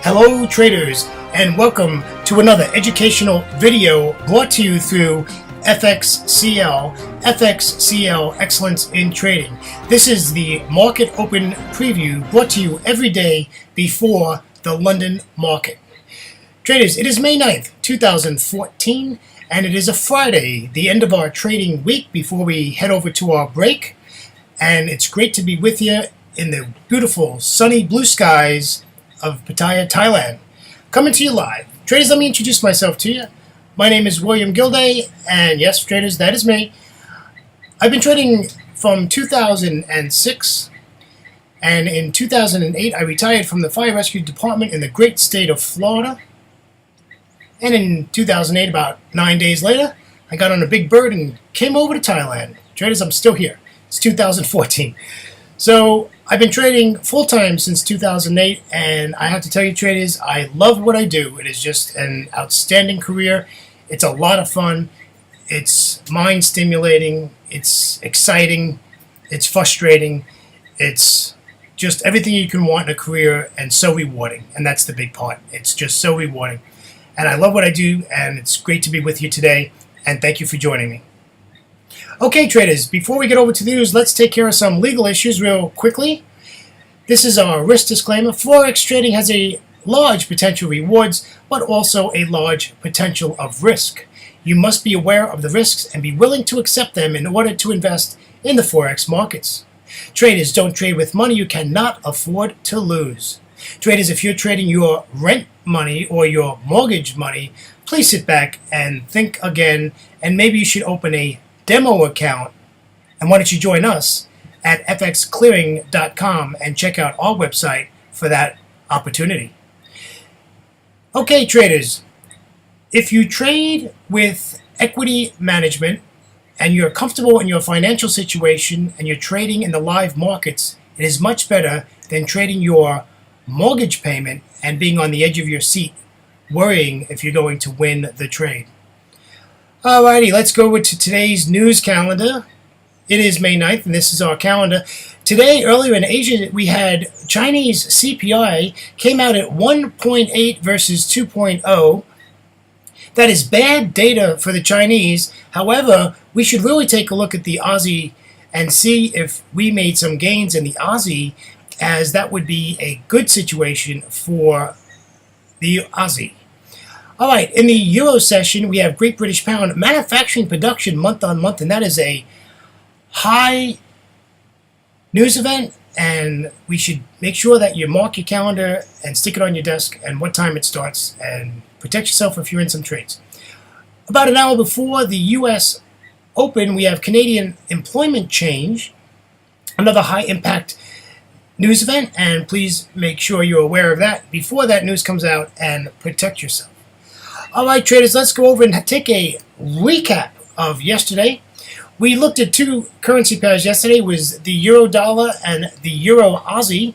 Hello traders, and welcome to another educational video brought to you through FXCL Excellence in Trading. This is the Market Open Preview brought to you every day before the London market. Traders, it is May 9th, 2014, and it is a Friday, the end of our trading week before we head over to our break. And it's great to be with you in the beautiful sunny blue skies of Pattaya, Thailand. Coming to you live. Traders, let me introduce myself to you. My name is William Gilday, and yes, traders, that is me. I've been trading from 2006, and in 2008, I retired from the Fire Rescue Department in the great state of Florida. And in 2008, about 9 days later, I got on a big bird and came over to Thailand. Traders, I'm still here. It's 2014. So I've been trading full-time since 2008, and I have to tell you, traders, I love what I do. It is just an outstanding career. It's a lot of fun. It's mind-stimulating. It's exciting. It's frustrating. It's just everything you can want in a career, and so rewarding. And that's the big part. It's just so rewarding. And I love what I do, and it's great to be with you today, and thank you for joining me. Okay, traders, before we get over to the news, let's take care of some legal issues real quickly. This is our risk disclaimer. Forex trading has a large potential rewards, but also a large potential of risk. You must be aware of the risks and be willing to accept them in order to invest in the Forex markets. Traders, don't trade with money you cannot afford to lose. Traders, if you're trading your rent money or your mortgage money, please sit back and think again, and maybe you should open a demo account, and why don't you join us at fxclearing.com and check out our website for that opportunity. Okay, traders, if you trade with equity management and you're comfortable in your financial situation and you're trading in the live markets, it is much better than trading your mortgage payment and being on the edge of your seat worrying if you're going to win the trade. Alrighty, let's go over to today's news calendar. It is May 9th, and this is our calendar. Today, earlier in Asia, we had Chinese CPI came out at 1.8 versus 2.0. That is bad data for the Chinese. However, we should really take a look at the Aussie and see if we made some gains in the Aussie, as that would be a good situation for the Aussie. All right, in the Euro session, we have Great British Pound manufacturing production month on month, and that is a high news event, and we should make sure that you mark your calendar and stick it on your desk and what time it starts, and protect yourself if you're in some trades. About an hour before the U.S. Open, we have Canadian employment change, another high impact news event, and please make sure you're aware of that before that news comes out and protect yourself. All right, traders, let's go over and take a recap of yesterday. We looked at two currency pairs yesterday. It was the Euro dollar and the Euro Aussie.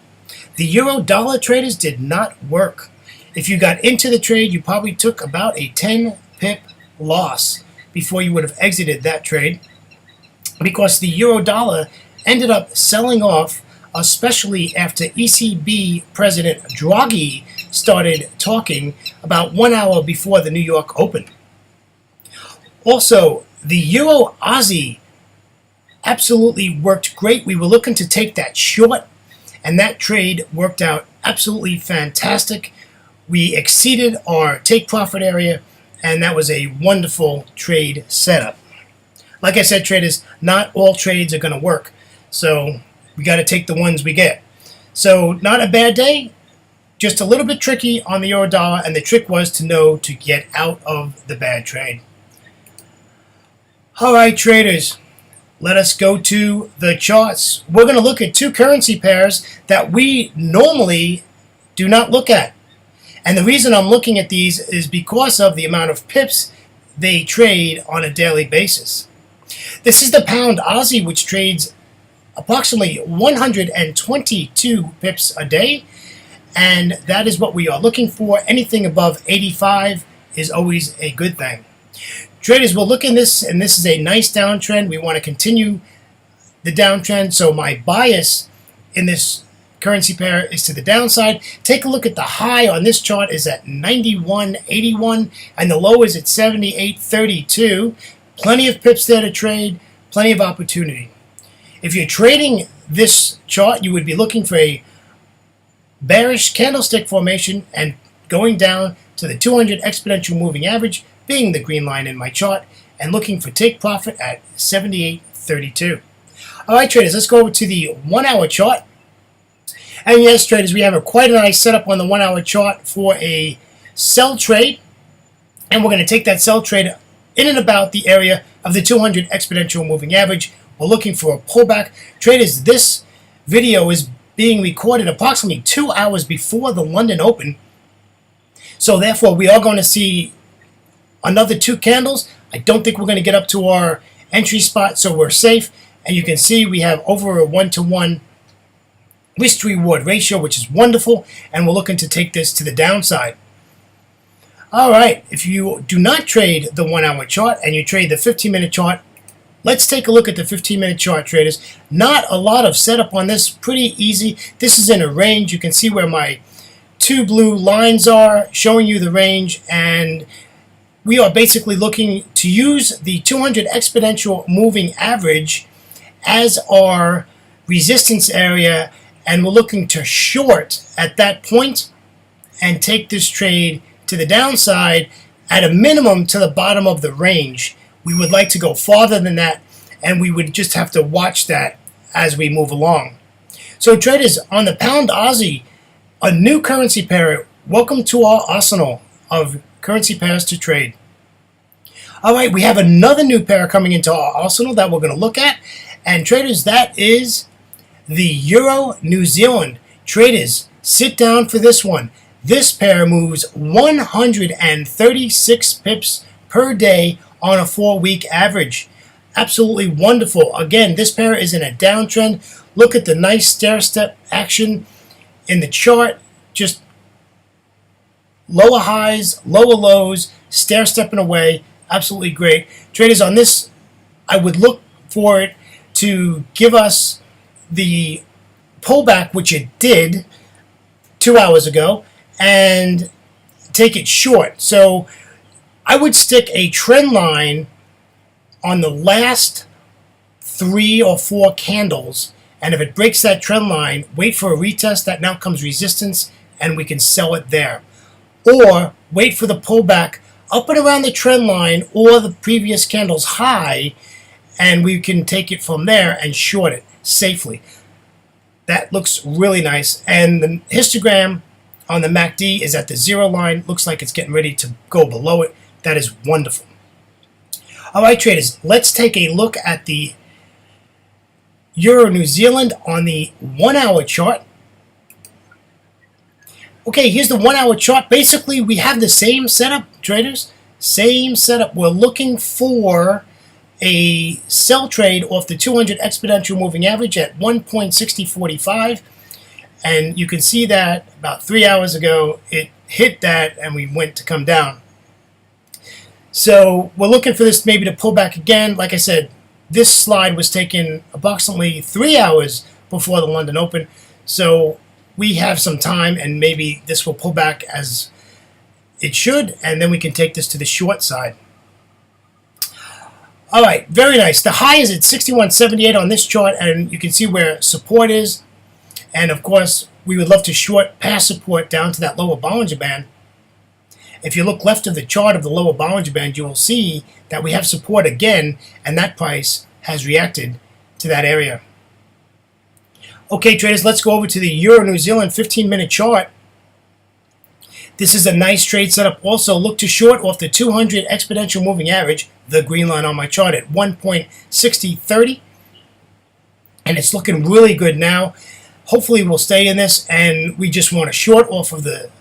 The Euro dollar, traders, did not work. If you got into the trade, you probably took about a 10 pip loss before you would have exited that trade, because the Euro dollar ended up selling off, especially after ECB President Draghi started talking about 1 hour before the New York Open. Also, the Euro Aussie absolutely worked great. We were looking to take that short, and that trade worked out absolutely fantastic. We exceeded our take profit area, and that was a wonderful trade setup. Like I said, traders, not all trades are going to work, so we got to take the ones we get. So not a bad day, just a little bit tricky on the Euro dollar, and the trick was to know to get out of the bad trade. All right, traders, let us go to the charts. We're going to look at two currency pairs that we normally do not look at. And the reason I'm looking at these is because of the amount of pips they trade on a daily basis. This is the Pound Aussie, which trades approximately 122 pips a day, and that is what we are looking for. Anything above 85 is always a good thing. Traders, we'll look in this, and this is a nice downtrend. We want to continue the downtrend, so my bias in this currency pair is to the downside. Take a look at the high on this chart is at 91.81 and the low is at 78.32. Plenty of pips there to trade, plenty of opportunity. If you're trading this chart, you would be looking for a bearish candlestick formation and going down to the 200 exponential moving average, being the green line in my chart, and looking for take profit at 78.32. All right, traders, let's go over to the 1 hour chart. And yes, traders, we have quite a nice setup on the 1 hour chart for a sell trade. And we're going to take that sell trade in and about the area of the 200 exponential moving average. We're looking for a pullback. Traders, this video is being recorded approximately 2 hours before the London Open. So therefore, we are going to see another 2 candles. I don't think we're going to get up to our entry spot, so we're safe. And you can see we have over a 1-to-1 risk to reward ratio, which is wonderful. And we're looking to take this to the downside. All right, if you do not trade the 1 hour chart and you trade the 15-minute chart, let's take a look at the 15-minute chart, traders. Not a lot of setup on this, pretty easy. This is in a range. You can see where my 2 blue lines are showing you the range, and we are basically looking to use the 200 exponential moving average as our resistance area, and we're looking to short at that point and take this trade to the downside at a minimum to the bottom of the range. We would like to go farther than that, and we would just have to watch that as we move along. So traders, on the pound Aussie, a new currency pair. Welcome to our arsenal of currency pairs to trade. All right, we have another new pair coming into our arsenal that we're going to look at. And traders, that is the Euro New Zealand. Traders, sit down for this one. This pair moves 136 pips per day on a 4-week average. Absolutely wonderful. Again, this pair is in a downtrend. Look at the nice stair-step action in the chart. Just lower highs, lower lows, stair-stepping away. Absolutely great. Traders, on this, I would look for it to give us the pullback, which it did 2 hours ago, and take it short. So I would stick a trend line on the last 3 or 4 candles, and if it breaks that trend line, wait for a retest that now comes resistance, and we can sell it there. Or wait for the pullback up and around the trend line or the previous candle's high, and we can take it from there and short it safely. That looks really nice. And the histogram on the MACD is at the 0 line. Looks like it's getting ready to go below it. That is wonderful. All right, traders, let's take a look at the Euro New Zealand on the 1 hour chart. Okay, here's the 1 hour chart. Basically, we have the same setup, traders. Same setup. We're looking for a sell trade off the 200 exponential moving average at 1.6045. And you can see that about 3 hours ago, it hit that and we went to come down. So we're looking for this maybe to pull back again. Like I said, this slide was taken approximately 3 hours before the London Open. So we have some time, and maybe this will pull back as it should, and then we can take this to the short side. All right, very nice. The high is at 61.78 on this chart, and you can see where support is. And of course, we would love to short past support down to that lower Bollinger Band. If you look left of the chart of the lower Bollinger Band, you will see that we have support again, and that price has reacted to that area. Okay, traders, let's go over to the Euro New Zealand 15-minute chart. This is a nice trade setup. Also, look to short off the 200 exponential moving average, the green line on my chart, at 1.6030. And it's looking really good now. Hopefully, we'll stay in this, and we just want to short off of the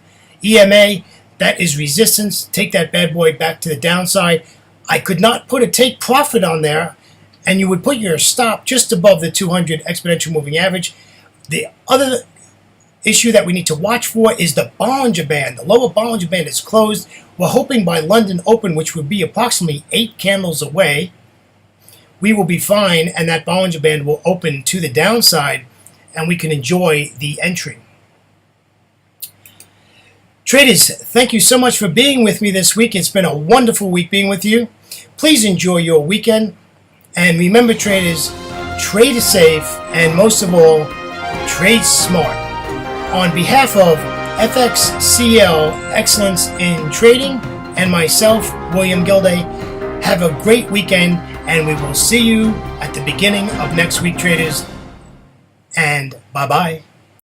EMA. That is resistance. Take that bad boy back to the downside. I could not put a take profit on there, and you would put your stop just above the 200 exponential moving average. The other issue that we need to watch for is the Bollinger Band. The lower Bollinger Band is closed. We're hoping by London Open, which would be approximately 8 candles away, we will be fine, and that Bollinger Band will open to the downside, and we can enjoy the entry. Traders, thank you so much for being with me this week. It's been a wonderful week being with you. Please enjoy your weekend. And remember, traders, trade safe and most of all, trade smart. On behalf of FXCL Excellence in Trading and myself, William Gilday, have a great weekend, and we will see you at the beginning of next week, traders. And bye-bye.